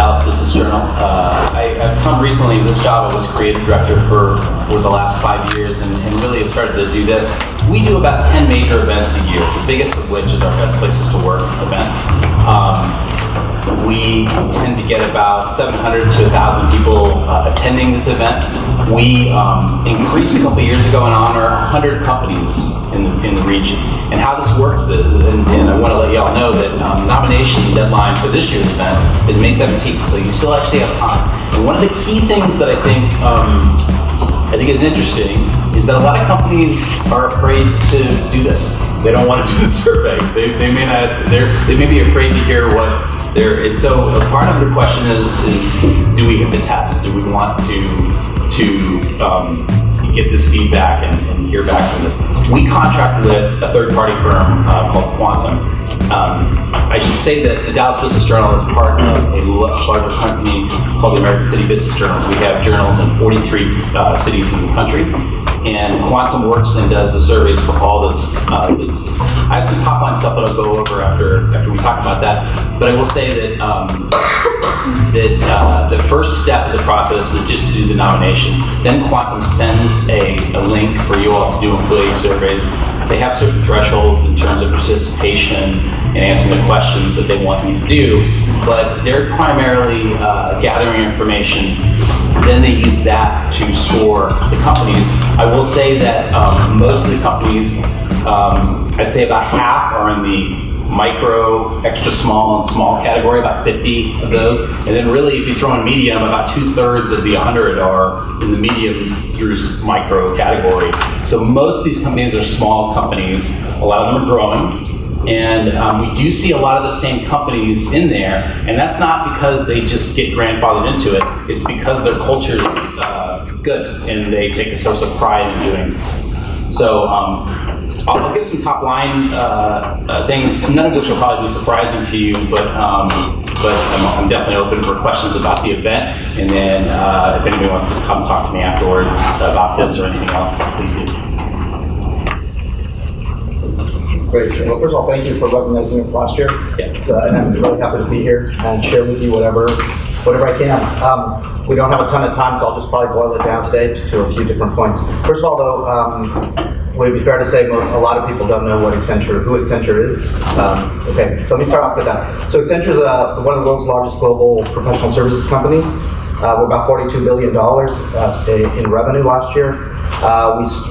Dallas Business Journal. I've come recently to this job. I was creative director for the last 5 years, and really have started to do this. We do about 10 major events a year, the biggest of which is our Best Places to Work event. We tend to get about 700 to 1,000 people attending this event. We increased a couple years ago and honor 100 companies in the region. And how this works is, and I want to let you all know that nomination deadline for this year's event is May 17th, so you still actually have time. And one of the key things that I think is interesting is that a lot of companies are afraid to do this. They don't want to do the survey. They may be afraid to hear what they're. And so part of the question is do we hit the test? Do we want to get this feedback and hear back from this? We contract with a third-party firm called Quantum. I should say that the Dallas Business Journal is part of a larger company called the American City Business Journals. We have journals in 43 cities in the country, and Quantum works and does the surveys for all those businesses. I have some top-line stuff that I'll go over after we talk about that, but I will say that the first step of the process is just to do the nomination. Then Quantum sends a link for you all to do employee surveys. They have certain thresholds in terms of participation and answering the questions that they want you to do, but they're primarily gathering information. Then they use that to score the companies. I will say that most of the companies, I'd say about half are in the micro, extra small, and small category, about 50 of those. And then really, if you throw in medium, about 2/3 of the 100 are in the medium through micro category. So most of these companies are small companies. A lot of them are growing. And we do see a lot of the same companies in there. And that's not because they just get grandfathered into it. It's because their culture is good and they take a source of pride in doing this. So I'll give some top line things, none of which will probably be surprising to you, but I'm definitely open for questions about the event. And then if anybody wants to come talk to me afterwards about this or anything else, please do. Great. Well, first of all, thank you for recognizing us last year. Yeah. And I'm really happy to be here and share with you whatever I can. We don't have a ton of time, so I'll just probably boil it down today to a few different points. First of all, though, would it be fair to say a lot of people don't know who Accenture is? Okay, so let me start off with that. So Accenture is one of the world's largest global professional services companies. We're about $42 billion in revenue last year.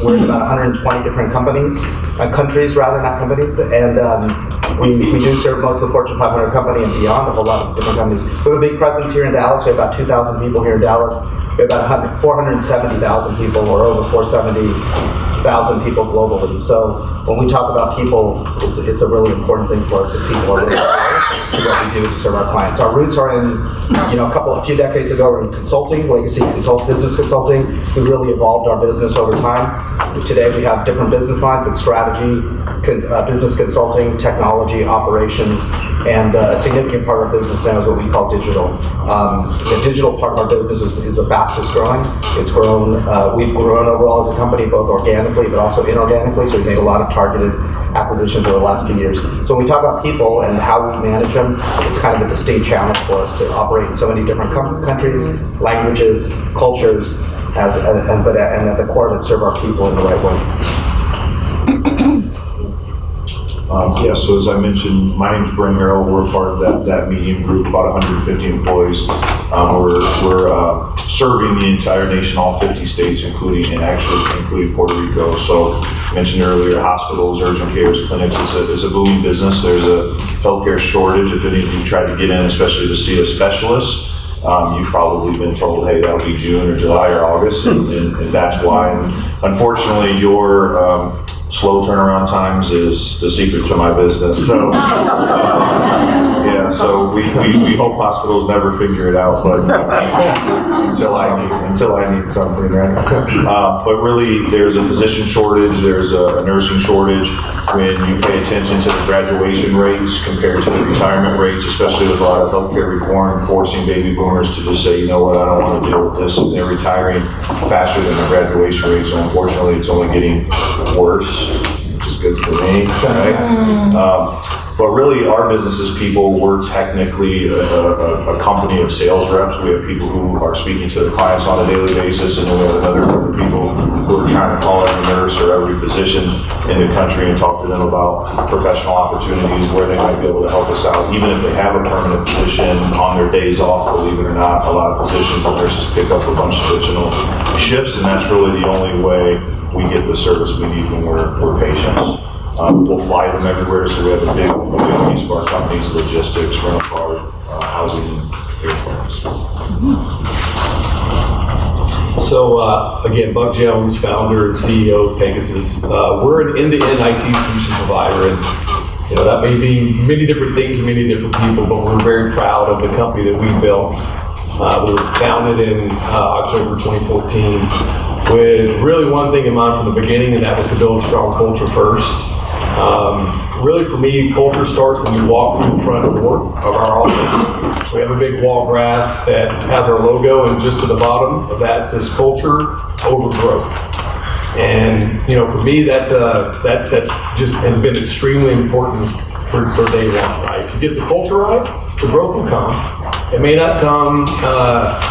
We're in about 120 different countries, not companies, and we do serve most of the Fortune 500 company and beyond, a whole lot of different companies. We have a big presence here in Dallas. We have about 2,000 people here in Dallas. We have about 470,000 people, or over 470,000 people globally. So when we talk about people, it's a really important thing for us, because people are really important to what we do to serve our clients. Our roots are in, a few decades ago, we're in consulting, legacy business consulting. We've really evolved our business over time. Today we have different business lines with strategy, business consulting, technology, operations, and a significant part of our business now is what we call digital. The digital part of our business is the fastest growing. It's grown, we've grown overall as a company, both organically but also inorganically, so we've made a lot of targeted acquisitions over the last few years. So when we talk about people and how we manage them, it's kind of a distinct challenge for us to operate in so many different countries, languages, cultures, and at the core of it, serve our people in the right way. So as I mentioned, my name is Brent Harrolle. We're part of that medium group, about 150 employees. We're serving the entire nation, all 50 states, including Puerto Rico. So I mentioned earlier, hospitals, urgent cares, clinics. It's a booming business. There's a healthcare shortage. If any of you tried to get in, especially to see a specialist, you've probably been told, hey, that'll be June or July or August, and that's why. And unfortunately, your slow turnaround times is the secret to my business. So, so we hope hospitals never figure it out, but until I need something, right? But really, there's a physician shortage, there's a nursing shortage. When you pay attention to the graduation rates compared to the retirement rates, especially with a lot of healthcare reform, forcing baby boomers to just say, you know what, I don't want to deal with this, and they're retiring faster than the graduation rate. So unfortunately, it's only getting worse, which is good for me, right? But really, our business is people. We're technically a company of sales reps. We have people who are speaking to the clients on a daily basis, and then we have another group of people who are trying to call every nurse or every physician in the country and talk to them about professional opportunities where they might be able to help us out, even if they have a permanent position on their days off. Believe it or not, a lot of physicians and nurses pick up a bunch of additional shifts, and that's really the only way we get the service we need when we're patients. We'll fly them everywhere, so we have a big piece of our company's logistics, rental car, housing, airplanes. So again, Buck Jones, founder and CEO of Pegasus. We're an end-to-end IT solution provider, and that may be many different things to many different people, but we're very proud of the company that we built. We were founded in October 2014 with really one thing in mind from the beginning, and that was to build a strong culture first. Really for me, culture starts when you walk through the front door of our office. We have a big wall graph that has our logo, and just to the bottom of that says culture over growth. And for me, that's just has been extremely important for day one, right? If you get the culture right, the growth will come. It may not come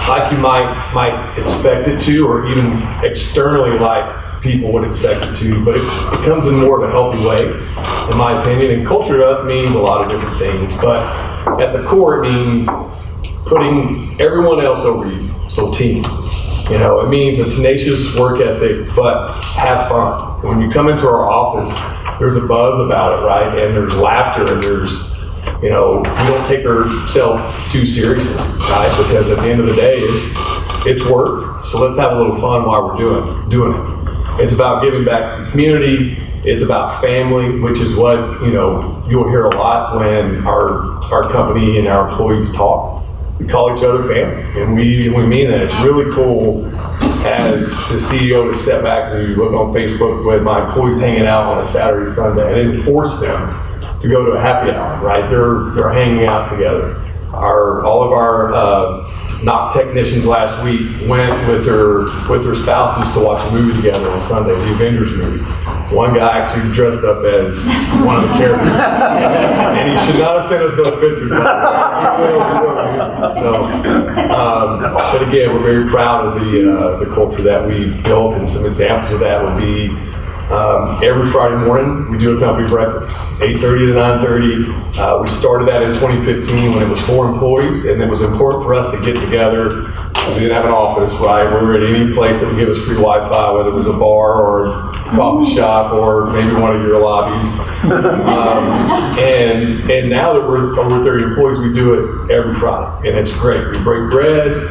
like you might expect it to, or even externally like people would expect it to, but it comes in more of a healthy way, in my opinion. And culture to us means a lot of different things, but at the core it means putting everyone else over you, so team. It means a tenacious work ethic, but have fun. When you come into our office, there's a buzz about it, right? And there's laughter, and there's, we don't take ourselves too seriously, right? Because at the end of the day, it's work. So let's have a little fun while we're doing it. It's about giving back to the community. It's about family, which is what, you'll hear a lot when our company and our employees talk. We call each other family, and we mean that. It's really cool as the CEO to step back and you look on Facebook with my employees hanging out on a Saturday, Sunday. I didn't force them to go to a happy hour, right? They're hanging out together. All of our knock technicians last week went with their spouses to watch a movie together on Sunday, the Avengers movie. One guy actually dressed up as one of the characters, and he should not have sent us those pictures. But again, we're very proud of the culture that we built, and some examples of that would be every Friday morning we do a company breakfast, 8:30 to 9:30. We started that in 2015 when it was 4 employees, and it was important for us to get together. We didn't have an office, right? We were at any place that would give us free Wi-Fi, whether it was a bar or a coffee shop or maybe one of your lobbies. And now that we're over 30 employees, we do it every Friday, and it's great. We break bread.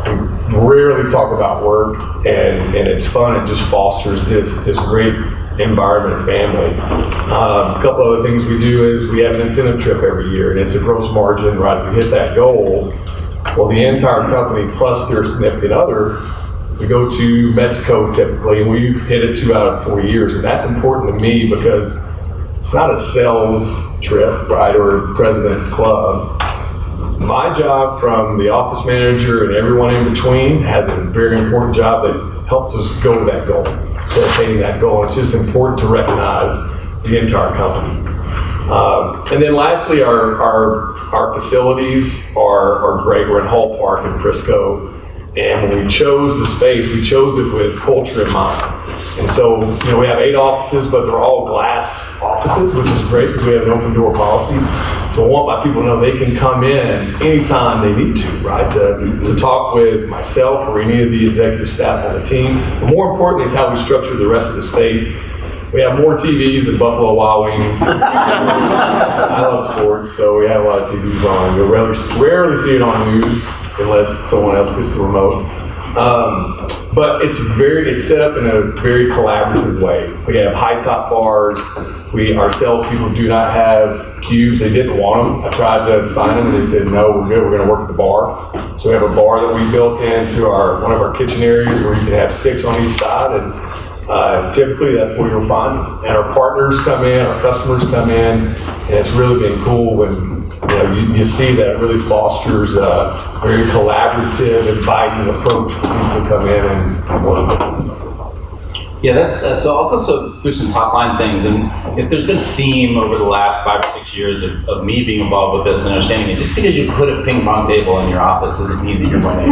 We rarely talk about work, and it's fun. It just fosters this great environment of family. A couple other things we do is we have an incentive trip every year, and it's a gross margin, right? If we hit that goal, well, the entire company plus their significant other, we go to Mexico typically, and we've hit it 2 out of 4 years, and that's important to me because it's not a sales trip, right, or a president's club. My job, from the office manager and everyone in between, has a very important job that helps us go to that goal, to attaining that goal. It's just important to recognize the entire company. And then lastly, our facilities are great. We're in Hall Park in Frisco, and when we chose the space, we chose it with culture in mind. And so, we have 8 offices, but they're all glass offices, which is great because we have an open door policy. So I want my people to know they can come in anytime they need to, right? To talk with myself or any of the executive staff on the team. But more importantly is how we structure the rest of the space. We have more TVs than Buffalo Wild Wings. I love sports, so we have a lot of TVs on. You'll rarely see it on news unless someone else gets the remote. But it's set up in a very collaborative way. We have high top bars. Our salespeople do not have cubes. They didn't want them. I tried to sign them, and they said, no, we're good. We're going to work at the bar. So we have a bar that we built into one of our kitchen areas where you can have 6 on each side, and typically that's where you'll find them. And our partners come in, our customers come in, and it's really been cool when you see that it really fosters a very collaborative, inviting approach for people to come in and work. Yeah, that's so. I'll go through some top line things, and if there's been a theme over the last 5 or 6 years of me being involved with this and understanding it, just because you put a ping pong table in your office doesn't mean that you're winning.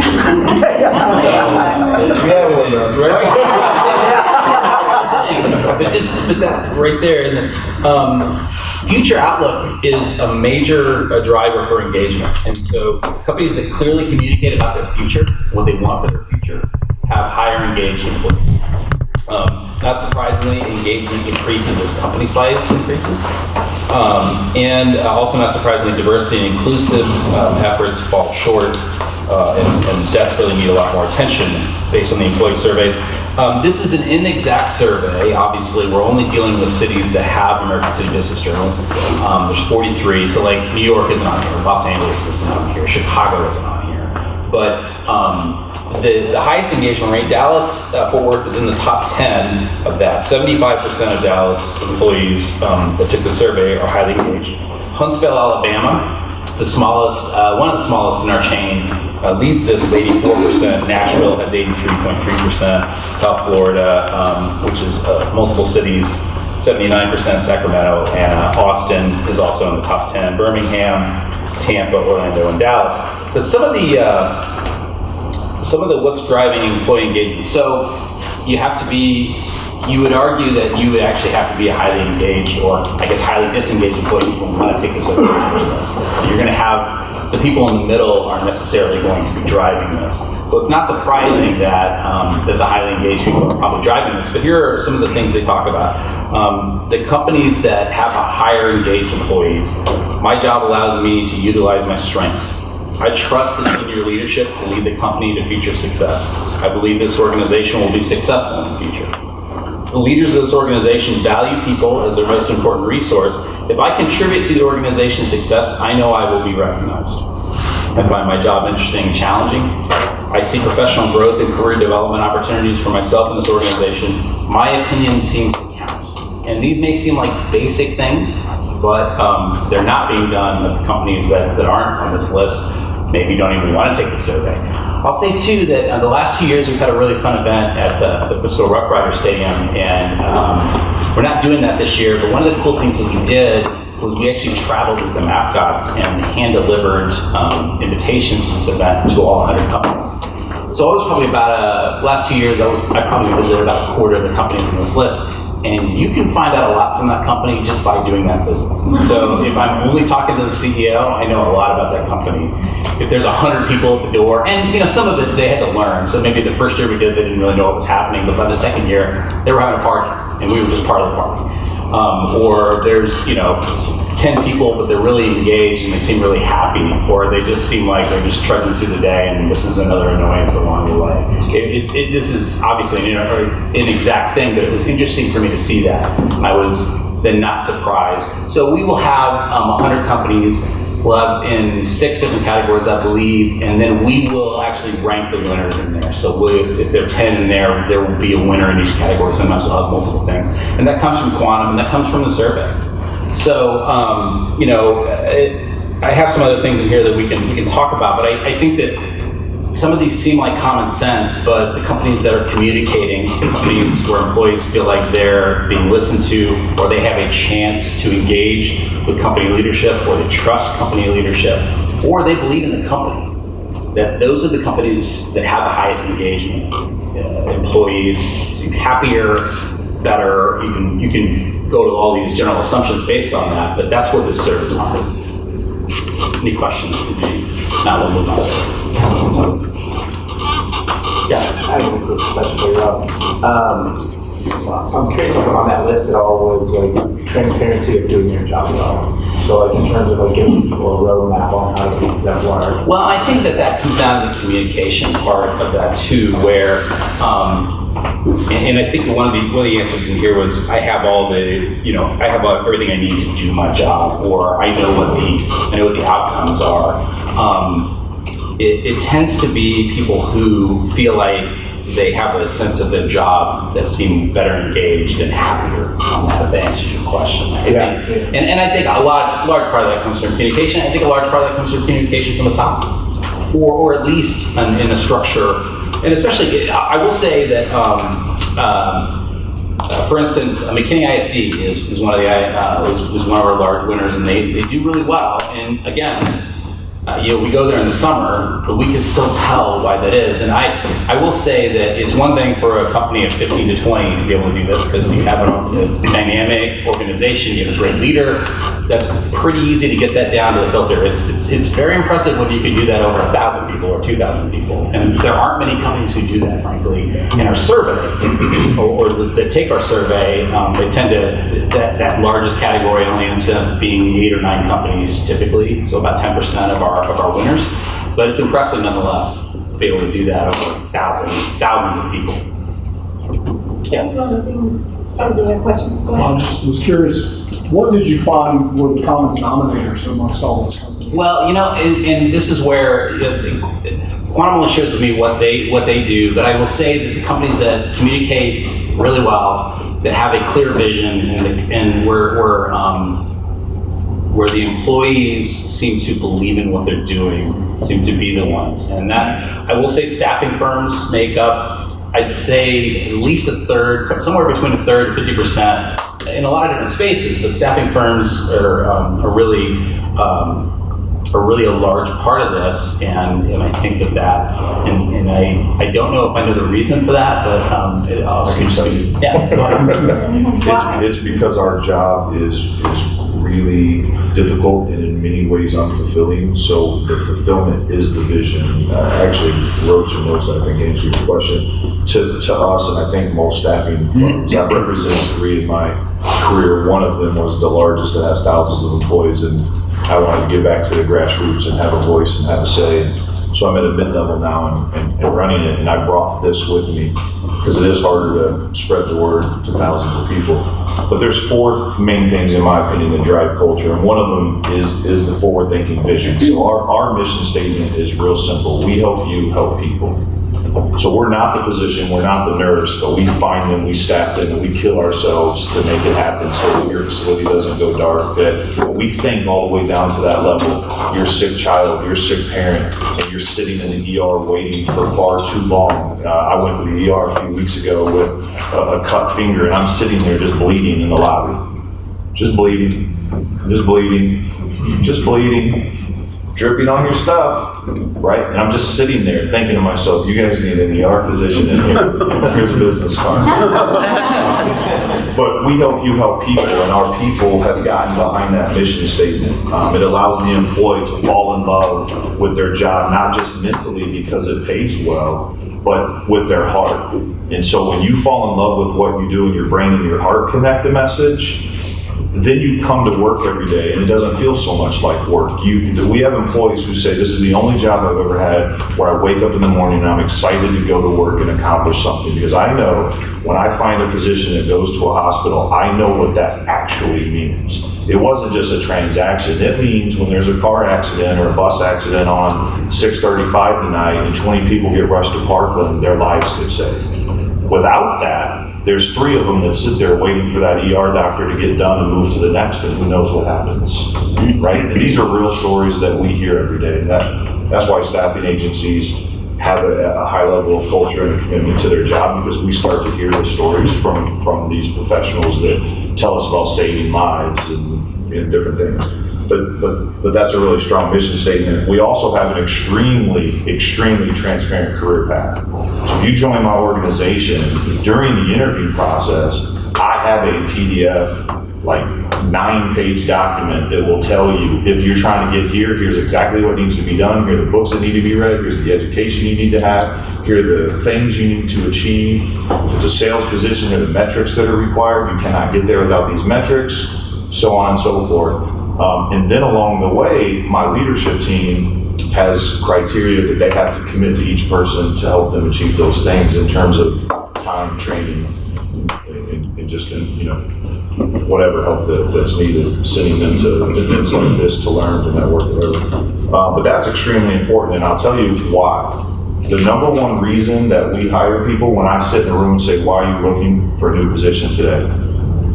But that right there isn't. Future outlook is a major driver for engagement, and so companies that clearly communicate about their future, what they want for their future, have higher engaged employees. Not surprisingly, engagement increases as company size increases. And also not surprisingly, diversity and inclusive efforts fall short and desperately need a lot more attention based on the employee surveys. This is an inexact survey. Obviously, we're only dealing with cities that have American City Business Journals. There's 43, so like New York isn't on here, Los Angeles isn't on here, Chicago isn't on here. But the highest engagement rate, Dallas, Fort Worth is in the top 10 of that. 75% of Dallas employees that took the survey are highly engaged. Huntsville, Alabama, the smallest, one of the smallest in our chain, leads this with 84%. Nashville has 83.3%. South Florida, which is multiple cities, 79%. Sacramento, and Austin is also in the top 10. Birmingham, Tampa, Orlando, and Dallas. But some of the what's driving employee engagement. So you have to be, you would argue that you would actually have to be a highly engaged, or I guess highly disengaged employee who want to take this over in the first place. So you're going to have the people in the middle aren't necessarily going to be driving this. So it's not surprising that that the highly engaged people are probably driving this. But here are some of the things they talk about. The companies that have a higher engaged employees, my job allows me to utilize my strengths. I trust the senior leadership to lead the company to future success. I believe this organization will be successful in the future. The leaders of this organization value people as their most important resource. If I contribute to the organization's success, I know I will be recognized. I find my job interesting and challenging. I see professional growth and career development opportunities for myself in this organization. My opinion seems to count. And these may seem like basic things, but they're not being done at the companies that aren't on this list. Maybe don't even want to take the survey. I'll say too that the last 2 years we've had a really fun event at the Frisco Rough Rider Stadium, and we're not doing that this year, but one of the cool things that we did was we actually traveled with the mascots and hand-delivered invitations to this event to all 100 companies. So I was probably last 2 years, I probably visited about a quarter of the companies on this list. And you can find out a lot from that company just by doing that visit. So if I'm only talking to the CEO, I know a lot about that company. If there's 100 people at the door, and some of it they had to learn. So maybe the first year we did, they didn't really know what was happening. But by the second year, they were having a party, and we were just part of the party. Or there's 10 people, but they're really engaged and they seem really happy, or they just seem like they're just trudging through the day, and this is another annoyance along the way. This is obviously an inexact thing, but it was interesting for me to see that. I was then not surprised. So we will have 100 companies. We'll have in 6 different categories, I believe, and then we will actually rank the winners in there. So if there are 10 in there, there will be a winner in each category. Sometimes we'll have multiple things. And that comes from Quantum, and that comes from the survey. So, I have some other things in here that we can talk about, but I think that some of these seem like common sense, but the companies that are communicating, the companies where employees feel like they're being listened to, or they have a chance to engage with company leadership, or they trust company leadership, or they believe in the company, that those are the companies that have the highest engagement. Employees seem happier, better. You can go to all these general assumptions based on that, but that's where this survey is on. Any questions? Now we'll move on. Yeah, I have a quick question for you, Rob. I'm curious if on that list at all was like transparency of doing your job well. So like in terms of like giving people a roadmap on how to be exemplar. Well, I think that comes down to the communication part of that too, where and I think one of the answers in here was I have everything I need to do my job, or I know what the outcomes are. It tends to be people who feel like they have a sense of their job that seem better engaged and happier on that, if that answers your question. And I think a large part of that comes from communication. I think a large part of that comes from communication from the top, or at least in the structure. And especially, I will say that For instance, McKinney ISD is one of our large winners, and they do really well. And again, we go there in the summer, but we can still tell why that is. And I will say that it's one thing for a company of 15 to 20 to be able to do this because you have a dynamic organization, you have a great leader. That's pretty easy to get that down to the filter. It's very impressive when you can do that over 1,000 people or 2,000 people. And there aren't many companies who do that, frankly. In our survey, or that take our survey, they tend to, that largest category only ends up being 8 or 9 companies typically, so about 10% of our winners. But it's impressive nonetheless to be able to do that over thousands of people. Yeah. That's one of the things, I was a question. Go ahead. I just was curious, what did you find were the common denominators amongst all those companies? Well, and this is where Quantum only shares with me what they do, but I will say that the companies that communicate really well, that have a clear vision, and where the employees seem to believe in what they're doing, seem to be the ones. And that, I will say staffing firms make up, I'd say at least a third, somewhere between a third and 50% in a lot of different spaces, but staffing firms are really a large part of this, and I think that and I don't know if I know the reason for that, but it also yeah. Go ahead. It's because our job is really difficult and in many ways unfulfilling. So the fulfillment is the vision. I actually wrote some notes that I think answer your question. To us, and I think most staffing firms, I've represented 3 in my career. One of them was the largest that has thousands of employees, and I wanted to get back to the grassroots and have a voice and have a say. So I'm at a mid-level now and running it, and I brought this with me because it is harder to spread the word to thousands of people. But there's 4 main things, in my opinion, that drive culture, and one of them is the forward-thinking vision. So our mission statement is real simple. We help you help people. So we're not the physician, we're not the nurse, but we find them, we staff them, and we kill ourselves to make it happen so that your facility doesn't go dark. That we think all the way down to that level. Your sick child, your sick parent, and you're sitting in the ER waiting for far too long. I went to the ER a few weeks ago with a cut finger, and I'm sitting there just bleeding in the lobby. Just bleeding, just bleeding, just bleeding. Dripping on your stuff, right? And I'm just sitting there thinking to myself, you guys need an ER physician in here. Here's a business card. But we help you help people, and our people have gotten behind that mission statement. It allows the employee to fall in love with their job, not just mentally because it pays well, but with their heart. And so when you fall in love with what you do and your brain and your heart connect the message, then you come to work every day and it doesn't feel so much like work. We have employees who say, this is the only job I've ever had where I wake up in the morning and I'm excited to go to work and accomplish something, because I know when I find a physician that goes to a hospital, I know what that actually means. It wasn't just a transaction. It means when there's a car accident or a bus accident on 6:35 tonight and 20 people get rushed to Parkland, their lives get saved. Without that, there's 3 of them that sit there waiting for that ER doctor to get done and move to the next, and who knows what happens, right? And these are real stories that we hear every day. That's why staffing agencies have a high level of culture and commitment to their job, because we start to hear the stories from these professionals that tell us about saving lives and different things. But that's a really strong mission statement. We also have an extremely transparent career path. So if you join my organization, during the interview process, I have a PDF, like 9-page document that will tell you, if you're trying to get here, here's exactly what needs to be done, here are the books that need to be read, here's the education you need to have, here are the things you need to achieve. If it's a sales position, here are the metrics that are required. You cannot get there without these metrics, so on and so forth. And then along the way, my leadership team has criteria that they have to commit to each person to help them achieve those things in terms of time, training, and just, whatever help that's needed, sending them to events like this to learn, to network, whatever. But that's extremely important, and I'll tell you why. The number one reason that we hire people, when I sit in a room and say, why are you looking for a new position today?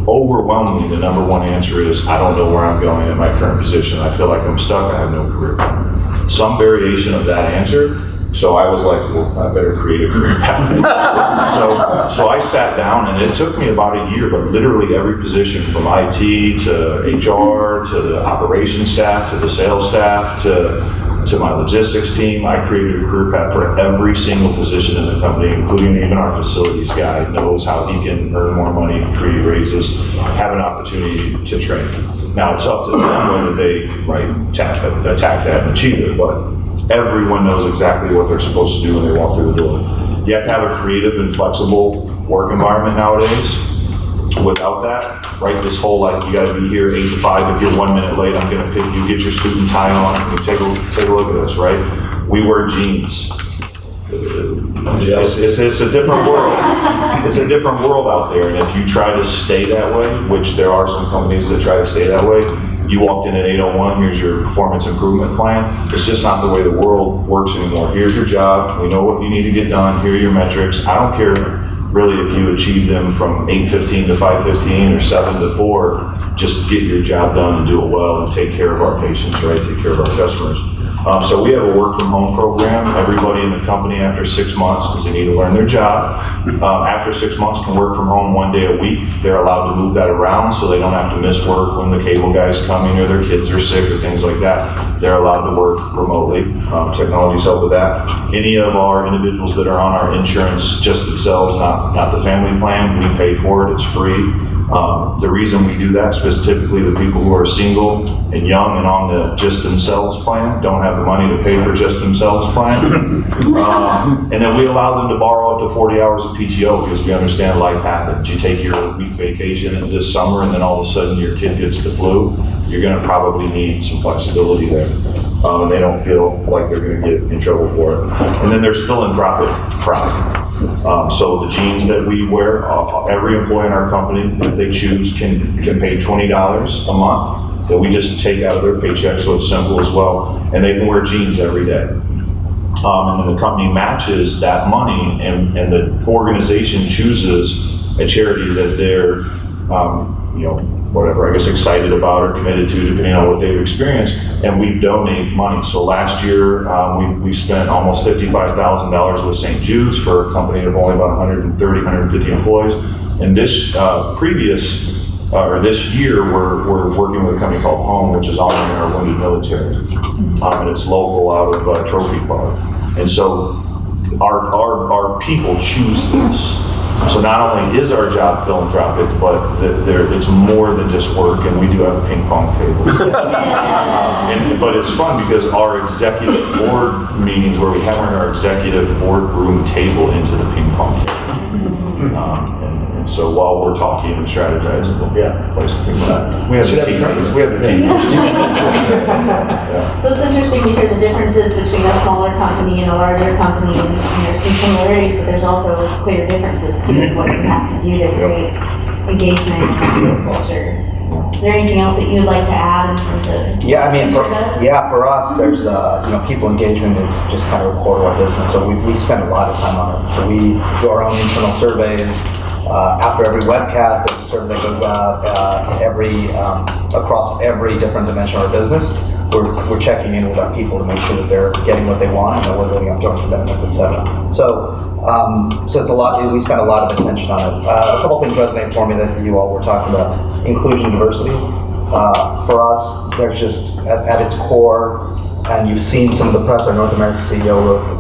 Overwhelmingly, the number one answer is, I don't know where I'm going in my current position. I feel like I'm stuck. I have no career plan. Some variation of that answer, So I was like, well, I better create a career path. So I sat down, and it took me about a year, but literally every position from IT to HR to the operations staff to the sales staff to my logistics team, I created a career path for every single position in the company, including even our facilities guy knows how he can earn more money, create raises, have an opportunity to train. Now it's up to them whether they attack that and achieve it, but everyone knows exactly what they're supposed to do when they walk through the door. You have to have a creative and flexible work environment nowadays. Without that, right, this whole you got to be here 8 to 5. If you're 1 minute late, I'm going to pick you. Get your suit and tie on. You take a look at this, right? We wear jeans. It's a different world. It's a different world out there, and if you try to stay that way, which there are some companies that try to stay that way, you walked in at 8:01, here's your performance improvement plan. It's just not the way the world works anymore. Here's your job, we know what you need to get done, here are your metrics. I don't care really if you achieve them from 8:15 to 5:15 or 7 to 4, just get your job done and do it well and take care of our patients, right? Take care of our customers. So we have a work from home program. Everybody in the company after 6 months, because they need to learn their job, after 6 months can work from home 1 day a week. They're allowed to move that around so they don't have to miss work when the cable guy's coming or their kids are sick or things like that. They're allowed to work remotely. Technology's helped with that. Any of our individuals that are on our insurance just themselves, not the family plan, we pay for it, it's free. The reason we do that is typically the people who are single and young and on the just themselves plan don't have the money to pay for just themselves plan. And then we allow them to borrow up to 40 hours of PTO because we understand life happens. You take your week vacation this summer and then all of a sudden your kid gets the flu, you're going to probably need some flexibility there. And they don't feel like they're going to get in trouble for it. And then there's philanthropic pride. So the jeans that we wear, every employee in our company, if they choose, can pay $20 a month that we just take out of their paycheck, so it's simple as well. And they can wear jeans every day. And then the company matches that money, and the organization chooses a charity that they're, whatever, I guess, excited about or committed to, depending on what they've experienced, and we donate money. So last year, we spent almost $55,000 with St. Jude's for a company of only about 130, 150 employees. And this this year, we're working with a company called Home, which is honoring our wounded military. And it's local out of Trophy Club. And so our people choose this. So not only is our job philanthropic, but it's more than just work, and we do have ping pong tables. But it's fun because our executive board meetings where we hammer our executive boardroom table into the ping pong table. And so while we're talking and strategizing, we'll play some ping pong. We have the team. We have the team. So it's interesting to hear the differences between a smaller company and a larger company, and there's some similarities, but there's also clear differences to what you have to do to create engagement and culture. Is there anything else that you'd like to add in terms of? Yeah, I mean, Accenture for us, there's people engagement is just kind of a core to our business. So we spend a lot of time on it. So we do our own internal surveys. After every webcast, there's a survey that goes out across every different dimension of our business. We're checking in with our people to make sure that they're getting what they want and that we're living up to our commitments, etc. So it's a lot. We spend a lot of attention on it. A couple things resonate for me that you all were talking about: inclusion, diversity. For us, there's just at its core. And you've seen some of the press. Our North American CEO wrote a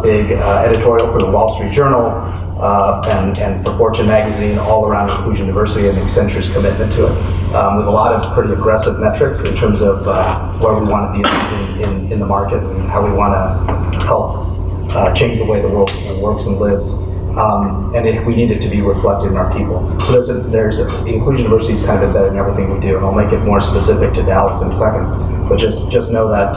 big editorial for the Wall Street Journal and for Fortune magazine, all around inclusion, diversity, and Accenture's commitment to it. We have a lot of pretty aggressive metrics in terms of where we want to be in the market and how we want to help change the way the world works and lives. We need it to be reflected in our people. So there's inclusion, diversity is kind of embedded in everything we do, and I'll make it more specific to Dallas in a second. But just know that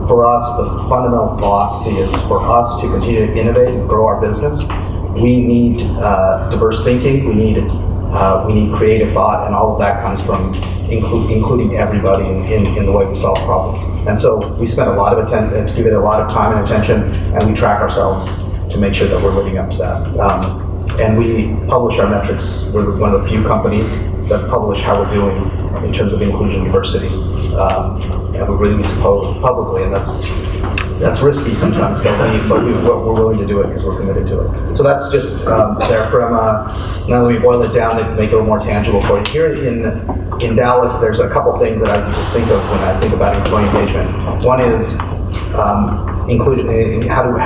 for us, the fundamental philosophy is for us to continue to innovate and grow our business. We need diverse thinking. We need creative thought, and all of that comes from including everybody in the way we solve problems. And so we spend a lot of attention, give it a lot of time and attention, and we track ourselves to make sure that we're living up to that. And we publish our metrics. We're one of the few companies that publish how we're doing in terms of inclusion and diversity. And we release publicly, and that's that's risky sometimes, but we're willing to do it because we're committed to it. So that's just there from, now let me boil it down and make it a little more tangible for you. Here in Dallas, there's a couple things that I can just think of when I think about employee engagement. One is how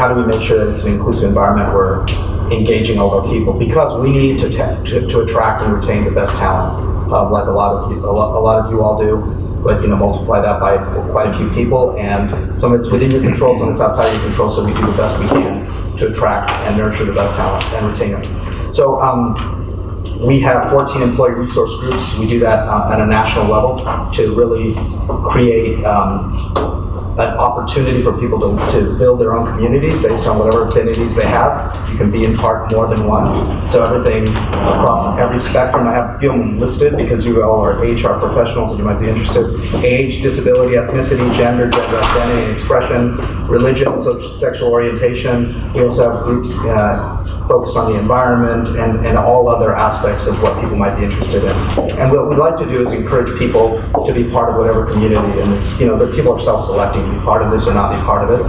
do we make sure that it's an inclusive environment where engaging all our people, because we need to attract and retain the best talent, like a lot of you all do. But multiply that by quite a few people, and some of it's within your control, some of it's outside your control. So we do the best we can to attract and nurture the best talent and retain them. So we have 14 employee resource groups. We do that at a national level to really create an opportunity for people to build their own communities based on whatever affinities they have. You can be in part more than one. So everything across every spectrum, I have a few of them listed because you all are HR professionals and you might be interested. Age, disability, ethnicity, gender identity and expression, religion, sexual orientation. We also have groups focused on the environment and all other aspects of what people might be interested in. And what we'd like to do is encourage people to be part of whatever community, and it's, the people are self-selecting to be part of this or not be part of it.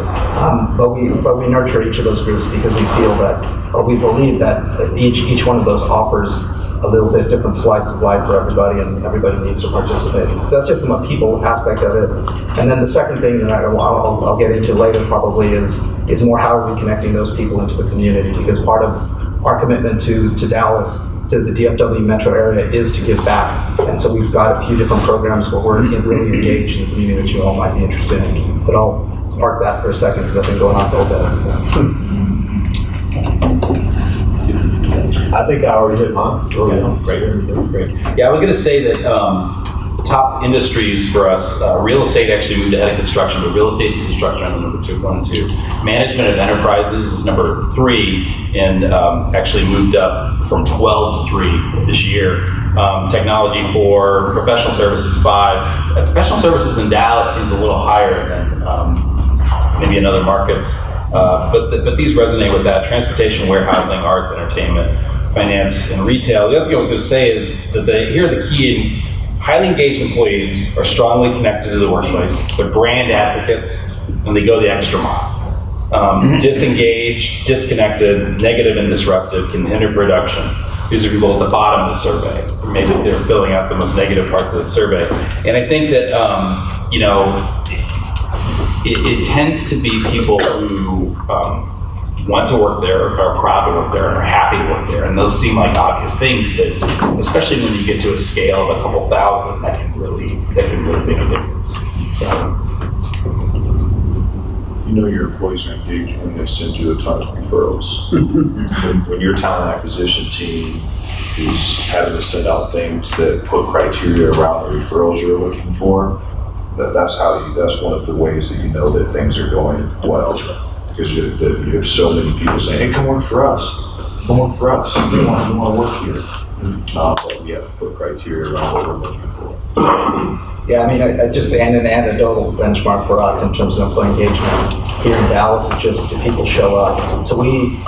But we nurture each of those groups because we feel that, or we believe that each one of those offers a little bit different slice of life for everybody, and everybody needs to participate. So that's it from a people aspect of it. And then the second thing that I'll get into later probably is more how are we connecting those people into the community, because part of our commitment to Dallas, to the DFW metro area, is to give back. And so we've got a few different programs where we're really engaged in the community that you all might be interested in. But I'll park that for a second because I've been going on for a bit. I think I already hit mine. Great. Yeah, I was going to say that the top industries for us, real estate actually moved ahead of construction, but real estate and construction are number 1 and 2. Management of enterprises is number 3, and actually moved up from 12 to 3 this year. Technology 4, professional services 5. Professional services in Dallas seems a little higher than maybe in other markets. But these resonate with that. Transportation, warehousing, arts, entertainment, finance, and retail. The other thing I was going to say is that here are the key. Highly engaged employees are strongly connected to the workplace. They're brand advocates, and they go the extra mile. Disengaged, disconnected, negative, and disruptive can hinder production. These are people at the bottom of the survey. Maybe they're filling out the most negative parts of the survey. And I think that, it tends to be people who want to work there, are proud to work there, and are happy to work there. And those seem like obvious things, but especially when you get to a scale of a couple thousand, that can really make a difference. So. Your employees are engaged when they send you a ton of referrals. when your talent acquisition team is having to send out things that put criteria around the referrals you're looking for, that's one of the ways that you know that things are going well, because you have so many people saying, "Hey, come work for us. Come work for us. You want to work here." But we have to put criteria around what we're looking for. Yeah, I mean, just an anecdotal benchmark for us in terms of employee engagement here in Dallas is just do people show up. So we,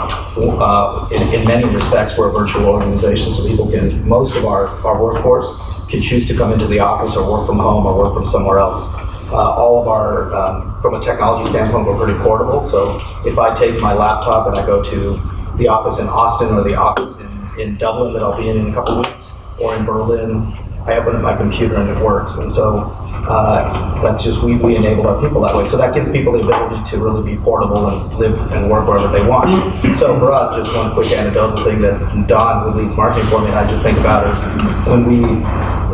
in many respects, we're a virtual organization, so people can, most of our workforce can choose to come into the office or work from home or work from somewhere else. All of our, from a technology standpoint, we're pretty portable. So if I take my laptop and I go to the office in Austin or the office in Dublin that I'll be in a couple weeks, or in Berlin, I open up my computer and it works. And so that's just, we enable our people that way. So that gives people the ability to really be portable and live and work wherever they want. So for us, just one quick anecdotal thing that Don, who leads marketing for me, and I just think about is when we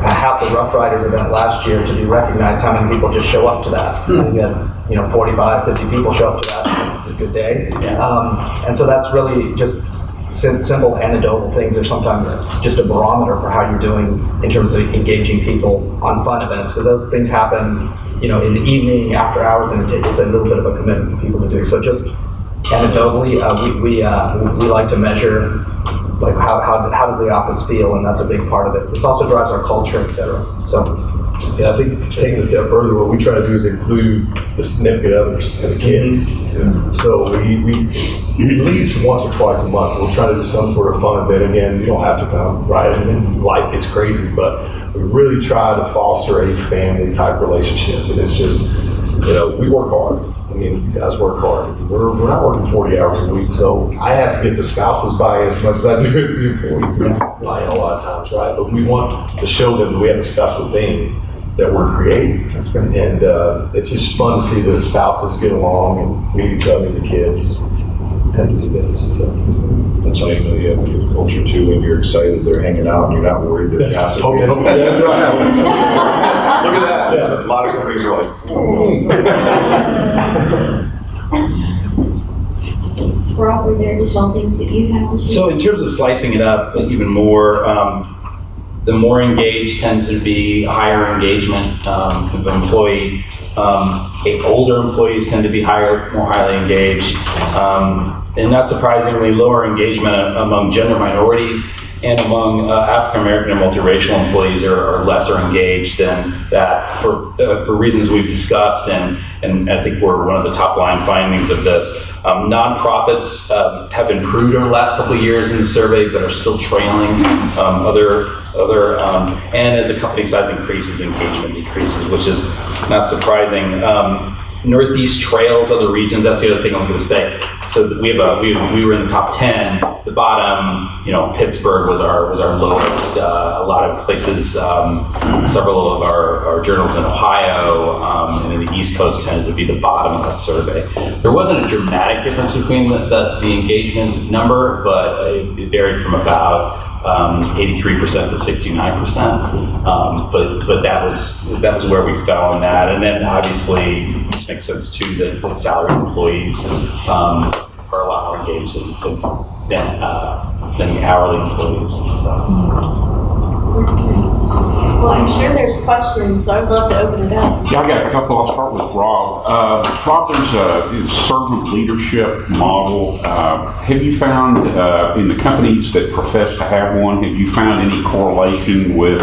have the Rough Riders event last year, to be recognized how many people just show up to that. And we had 45, 50 people show up to that. It's a good day. And so that's really just simple anecdotal things are sometimes just a barometer for how you're doing in terms of engaging people on fun events, because those things happen, in the evening, after hours, and it's a little bit of a commitment for people to do. So just anecdotally, we like to measure like how does the office feel, and that's a big part of it. It also drives our culture, etc. So. Yeah, I think taking a step further, what we try to do is include the significant others and the kids. So we at least once or twice a month, we'll try to do some sort of fun event. Again, you don't have to come, right? And life gets crazy, but we really try to foster a family type relationship. And it's just, we work hard. I mean, you guys work hard. We're not working 40 hours a week, so I have to get the spouses buy as much as I do as the employees buy a lot of times, right? But we want to show them that we have a special thing that we're creating. That's great. And it's just fun to see the spouses get along and meet each other, the kids, at these events. So. That's how you know you have a good culture too. When you're excited, they're hanging out, and you're not worried that gossip. Oh, that's right. Look at that. Yeah. A lot of companies are like, Rob, were there additional things that you had? So in terms of slicing it up even more, the more engaged tend to be higher engagement of the employee. Older employees tend to be more highly engaged. And not surprisingly, lower engagement among gender minorities and among African American and multiracial employees are lesser engaged than that for reasons we've discussed, and I think we're one of the top line findings of this. Nonprofits have improved over the last couple of years in the survey, but are still trailing and as the company size increases, engagement decreases, which is not surprising. Northeast trails other regions. That's the other thing I was going to say. So we were in the top 10. The bottom, Pittsburgh was our lowest. A lot of places, several of our journals in Ohio and in the East Coast tended to be the bottom of that survey. There wasn't a dramatic difference between the engagement number, but it varied from about 83% to 69%. But that was where we fell in that. And then obviously, this makes sense too that salaried employees are a lot more engaged than the hourly employees. So. Well, I'm sure there's questions, so I'd love to open it up. Yeah, I got a couple. I'll start with Rob. Rob, there's a servant leadership model. Have you found in the companies that profess to have one, have you found any correlation with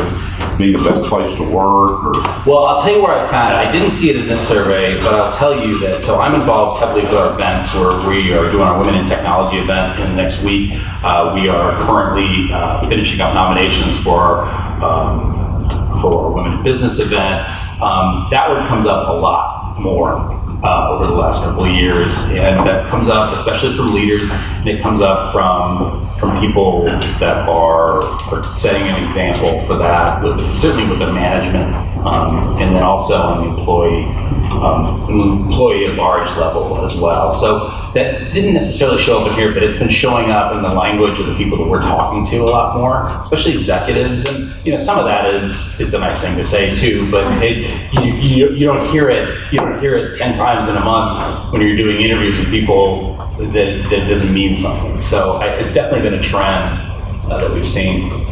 being the best place to work? Or? Well, I'll tell you where I found it. I didn't see it in this survey, but I'll tell you that. So I'm involved heavily with our events where we are doing our Women in Technology event in the next week. We are currently finishing up nominations for our Women in Business event. That one comes up a lot more over the last couple of years, and that comes up especially from leaders, and it comes up from people that are setting an example for that, certainly with the management, and then also on the employee at large level as well. So that didn't necessarily show up in here, but it's been showing up in the language of the people that we're talking to a lot more, especially executives. And some of that it's a nice thing to say too, but you don't hear it. You don't hear it 10 times in a month when you're doing interviews with people that doesn't mean something. So it's definitely been a trend that we've seen.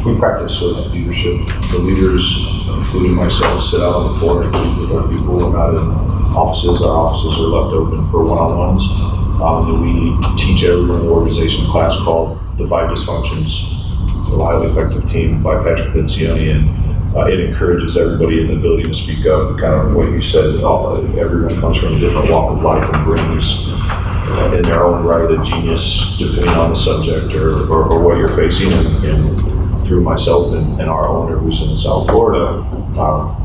We practice servant leadership. The leaders, including myself, sit out on the floor and meet with our people. We're not in offices. Our offices are left open for one-on-ones. And we teach everyone in the organization a class called The 5 Dysfunctions. It's a highly effective team by Patrick Vincioni, and it encourages everybody in the ability to speak up. Kind of what you said, everyone comes from a different walk of life and brings in their own right a genius, depending on the subject or what you're facing. And through myself and our owner, who's in South Florida,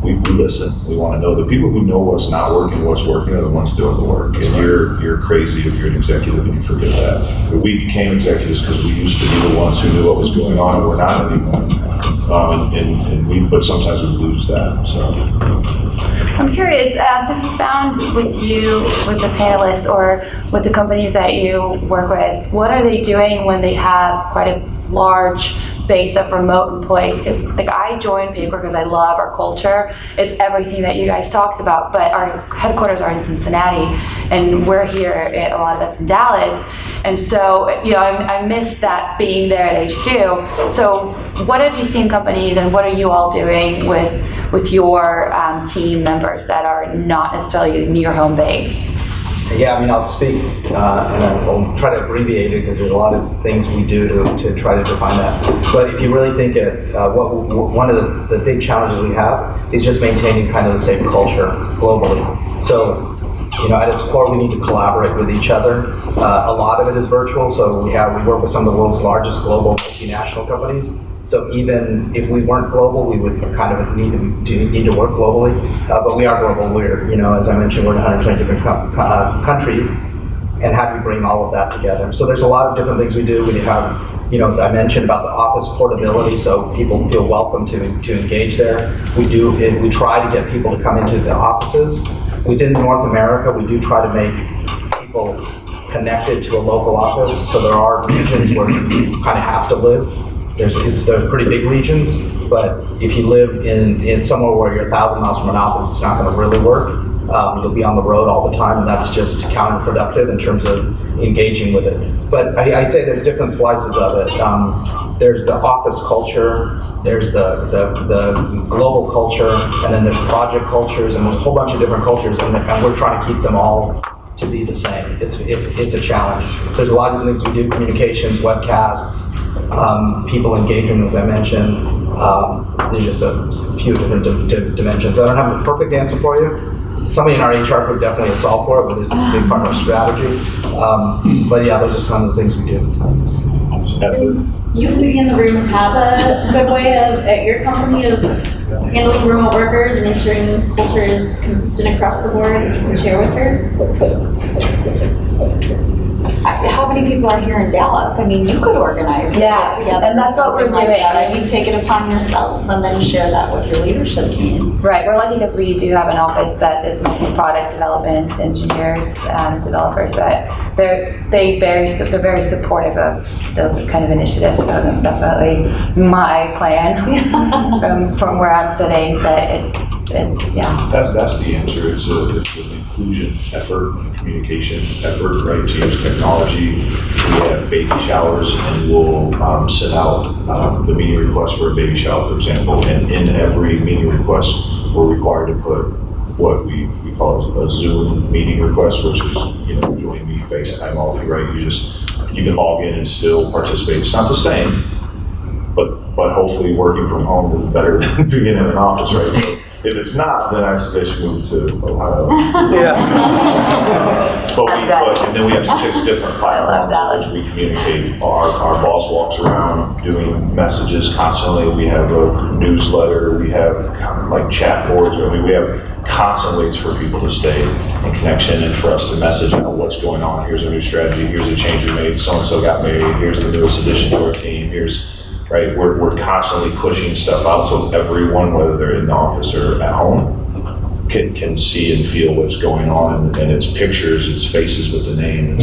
we listen. We want to know the people who know what's not working, what's working, are the ones doing the work. And you're crazy if you're an executive and you forget that. But we became executives because we used to be the ones who knew what was going on, and we're not anymore. But sometimes we lose that. So. I'm curious, have you found with the panelists or with the companies that you work with, what are they doing when they have quite a large base of remote employees? Because I joined Paper because I love our culture. It's everything that you guys talked about, but our headquarters are in Cincinnati, and we're here, a lot of us in Dallas. And so, I miss that being there at HQ. So what have you seen companies, and what are you all doing with your team members that are not necessarily near your home base? Yeah, I'll speak, and I'll try to abbreviate it because there's a lot of things we do to try to define that. But if you really think it, one of the big challenges we have is just maintaining kind of the same culture globally. So, at its core, we need to collaborate with each other. A lot of it is virtual, so we work with some of the world's largest global multinational companies, So even if we weren't global, we would kind of need to work globally. But we are global. We're, as I mentioned, we're in 120 different countries. And how do you bring all of that together? So there's a lot of different things we do. We have, I mentioned about the office portability, so people feel welcome to engage there. We try to get people to come into the offices. Within North America, we do try to make people connected to a local office. So there are regions where you kind of have to live. They're pretty big regions, but if you live in somewhere where you're 1,000 miles from an office, it's not going to really work. You'll be on the road all the time, and that's just counterproductive in terms of engaging with it. But I'd say there's different slices of it. There's the office culture, there's the global culture, and then there's project cultures, and there's a whole bunch of different cultures, and we're trying to keep them all to be the same. It's a challenge. There's a lot of things we do: communications, webcasts, people engagement, as I mentioned. There's just a few different dimensions. I don't have a perfect answer for you. Somebody in our HR group definitely solve for it, but it's a big part of our strategy. But yeah, those are some of the things we do. You in the room have a good way at your company of handling remote workers and ensuring culture is consistent across the board, and you can share with her? How many people are here in Dallas? I mean, you could organize and Yeah, get together. and that's what we're something like doing. that. I mean, take it upon yourselves and then share that with your leadership team. Right, we're lucky because we do have an office that is mostly product development, engineers, developers, but they're very supportive of those kind of initiatives. So that's definitely my plan from where I'm sitting. But it's yeah. That's the answer. It's an inclusion effort, communication effort, right? To use technology. We have baby showers, and we'll send out the meeting request for a baby shower, for example. And in every meeting request, we're required to put what we call a Zoom meeting request, which is join me, FaceTime, all of you, right? You can log in and still participate. It's not the same, but hopefully working from home is better than being in an office, right? So if it's not, then I suggest you move to Ohio. And then we have 6 different platforms in which we communicate. Our boss walks around doing messages constantly. We have a newsletter. We have kind of like chat boards. I mean, we have constant ways for people to stay in connection and for us to message out what's going on. Here's a new strategy. Here's a change we made. So-and-so got married. Here's the newest addition to our team. Right, we're constantly pushing stuff out so everyone, whether they're in the office or at home, can see and feel what's going on, and it's pictures, it's faces with the name.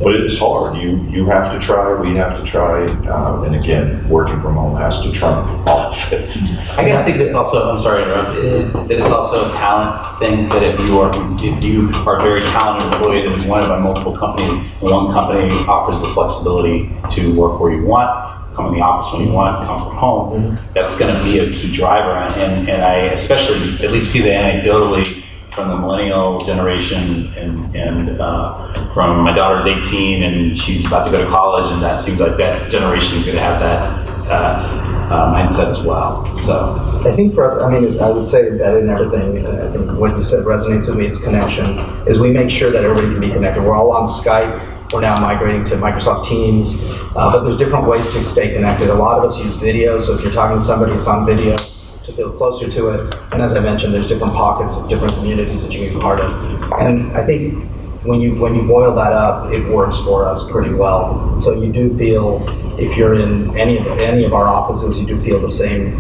But it's hard. You have to try, we have to try, and again, working from home has to trump all of it. I think that's also, I'm sorry to interrupt, that it's also a talent thing, that if you are a very talented employee that is wanted by multiple companies, and one company offers the flexibility to work where you want, come in the office when you want, come from home, that's going to be a key driver. And I especially at least see that anecdotally from the millennial generation and from my daughter's 18 and she's about to go to college, and that seems like that generation is going to have that mindset as well. So I think for us, I would say that in everything, I think what you said resonates with me, it's connection, is we make sure that everybody can be connected. We're all on Skype. We're now migrating to Microsoft Teams, but there's different ways to stay connected. A lot of us use video, so if you're talking to somebody, it's on video to feel closer to it. And as I mentioned, there's different pockets of different communities that you can be part of. And I think when you boil that up, it works for us pretty well. So you do feel, if you're in any of our offices, you do feel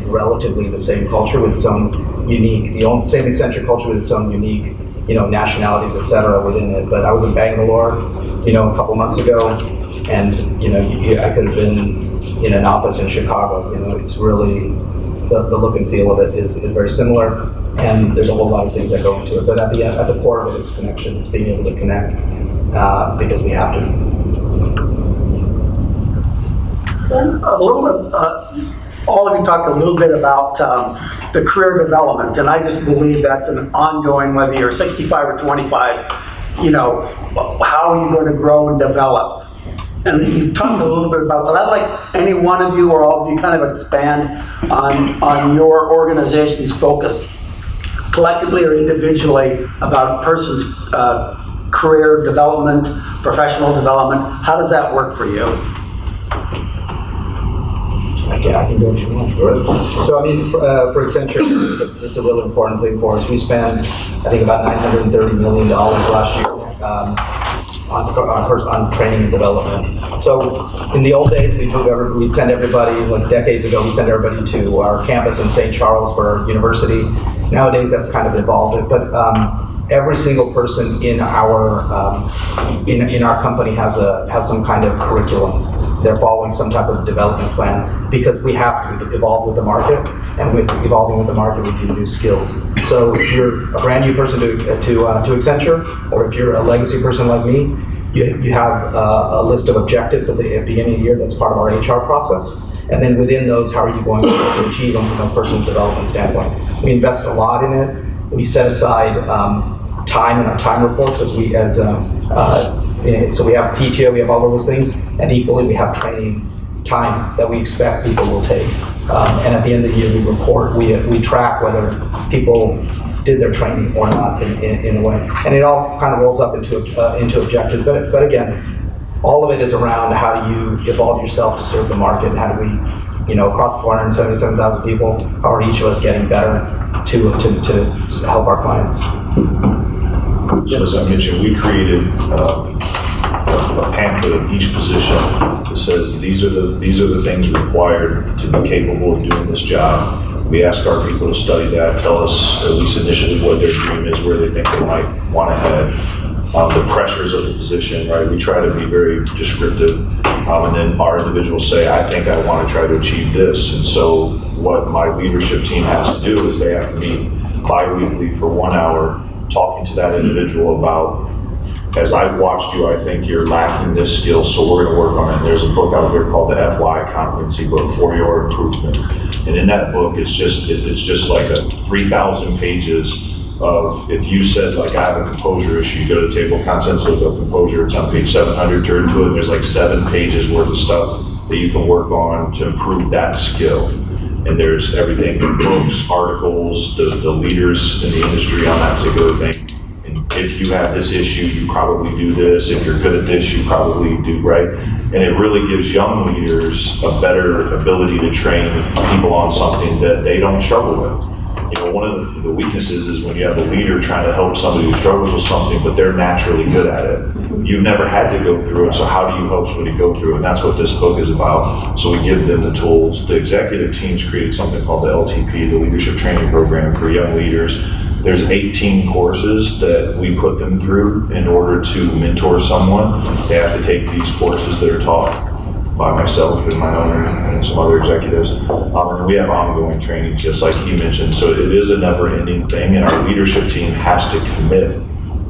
relatively the same culture with its own unique, same Accenture culture with its own unique, nationalities, et cetera, within it. But I was in Bangalore, a couple months ago, and I could have been in an office in Chicago. It's really the look and feel of it is very similar, and there's a whole lot of things that go into it. But at the core of it, it's connection. It's being able to connect because we have to. A little bit. All of you talked a little bit about the career development, and I just believe that's an ongoing, whether you're 65 or 25, how are you going to grow and develop? And you've talked a little bit about that. I'd like any one of you or all of you kind of expand on your organization's focus, collectively or individually, about a person's career development, professional development. How does that work for you? I can go if you want. So I mean, for Accenture, it's a really important thing for us. We spent, I think, about $930 million last year on training and development. So in the old days, we'd send everybody, like decades ago, we'd send everybody to our campus in St. Charles for university. Nowadays, that's kind of evolved. But every single person in our company has some kind of curriculum. They're following some type of development plan because we have to evolve with the market, and with evolving with the market, we need new skills. So if you're a brand new person to Accenture, or if you're a legacy person like me, you have a list of objectives at the beginning of the year. That's part of our HR process. And then within those, how are you going to achieve them from a personal development standpoint? We invest a lot in it. We set aside time in our time reports so we have PTO, we have all of those things, and equally we have training time that we expect people will take. And at the end of the year, we report, we track whether people did their training or not in a way. And it all kind of rolls up into objectives. But again, all of it is around how do you evolve yourself to serve the market, and how do we, across 477,000 people, how are each of us getting better to help our clients? So as I mentioned, we created a pamphlet of each position that says these are the things required to be capable of doing this job. We ask our people to study that, tell us at least initially what their dream is, where they think they might want to head, the pressures of the position, right? We try to be very descriptive, and then our individuals say, I think I want to try to achieve this. And so what my leadership team has to do is they have to meet bi-weekly for 1 hour, talking to that individual about, as I've watched you, I think you're lacking this skill, so we're going to work on it. And there's a book out there called the FY Competency Book, For Your Improvement. And in that book, it's just like 3,000 pages of, if you said, like, I have a composure issue, you go to the table of contents, look up composure, it's on page 700, turn to it, and there's like 7 pages worth of stuff that you can work on to improve that skill. And there's everything from books, articles, the leaders in the industry on that particular thing. And if you have this issue, you probably do this. If you're good at this, you probably do, right? And it really gives young leaders a better ability to train people on something that they don't struggle with. One of the weaknesses is when you have a leader trying to help somebody who struggles with something, but they're naturally good at it. You've never had to go through it, so how do you help somebody go through it? And that's what this book is about. So we give them the tools. The executive teams created something called the LTP, the Leadership Training Program for young leaders. There's 18 courses that we put them through in order to mentor someone. They have to take these courses that are taught by myself and my owner and some other executives. And we have ongoing training, just like he mentioned. So it is a never-ending thing, and our leadership team has to commit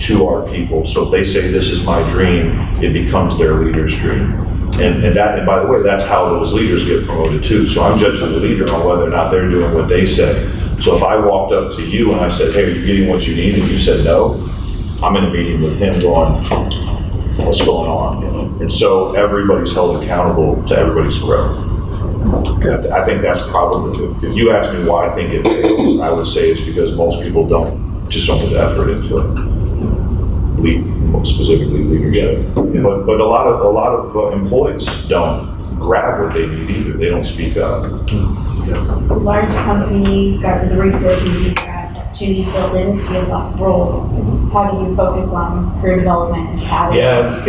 to our people. So if they say, this is my dream, it becomes their leader's dream. And by the way, that's how those leaders get promoted too. So I'm judging the leader on whether or not they're doing what they say. So if I walked up to you and I said, hey, are you getting what you need? And you said no, I'm in a meeting with him going, what's going on? And so everybody's held accountable to everybody's growth. I think that's probably, if you ask me why I think it fails, I would say it's because most people just don't put the effort into it. Specifically leadership. Yeah. But a lot of employees don't grab what they need either. They don't speak up. Yeah. So large company, got the resources, you've got opportunities built in, so you have lots of roles. How do you focus on career development and how? Yeah, it's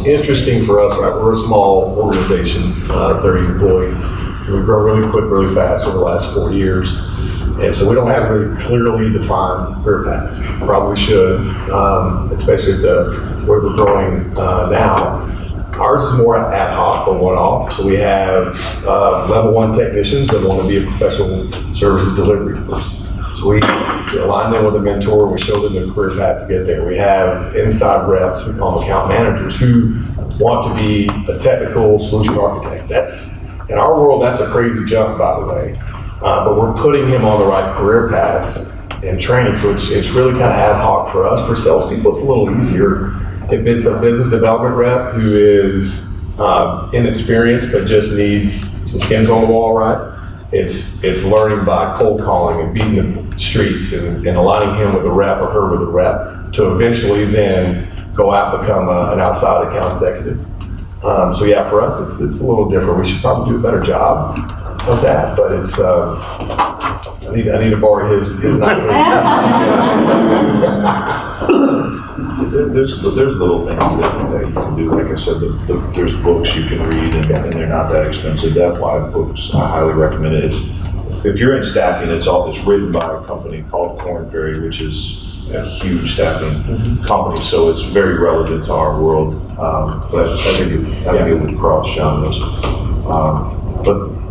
interesting for us, right? We're a small organization, 30 employees. We grow really quick, really fast over the last 4 years. And so we don't have really clearly defined career paths. Probably should, especially at the way we're growing now. Ours is more ad hoc or one-off. So we have level 1 technicians that want to be a professional services delivery person. So we align them with a mentor, we show them the career path to get there. We have inside reps, we call them account managers, who want to be a technical solution architect. In our world, that's a crazy jump, by the way. But we're putting him on the right career path and training. So it's really kind of ad hoc for us. For salespeople, it's a little easier. If it's a business development rep who is inexperienced but just needs some skins on the wall, right? It's learning by cold calling and beating the streets and aligning him with a rep or her with a rep to eventually then go out and become an outside account executive. So yeah, for us, it's a little different. We should probably do a better job of that, but it's, I need to borrow his There's little things that you can do. Like I said, there's books you can read, and they're not that expensive. That's why books, I highly recommend it. If you're in staffing, it's written by a company called Korn Ferry, which is a huge staffing company, so it's very relevant to our world. But I think it would cross genres.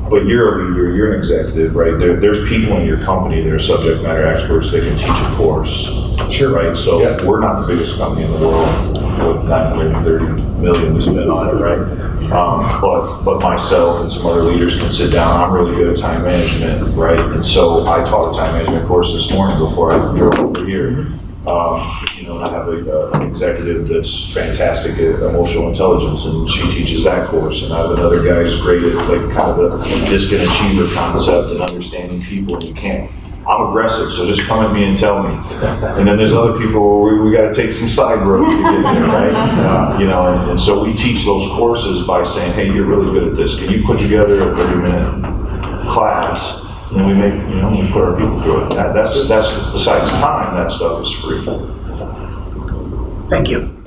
But you're a leader, you're an executive, right? There's people in your company that are subject matter experts that can teach a course. Sure. Right? So we're not the biggest company in the world with 930 million to spend on it, right? But myself and some other leaders can sit down. I'm really good at time management, right? And so I taught a time management course this morning before I drove over here. And I have an executive that's fantastic at emotional intelligence, and she teaches that course. And I have another guy who's great at kind of a disc and achiever concept and understanding people, and you can't. I'm aggressive, so just come at me and tell me. And then there's other people where we got to take some side roads to get there, right? And so we teach those courses by saying, hey, you're really good at this. Can you put together a 30-minute class? And we put our people through it. That's besides time, that stuff is free. Thank you.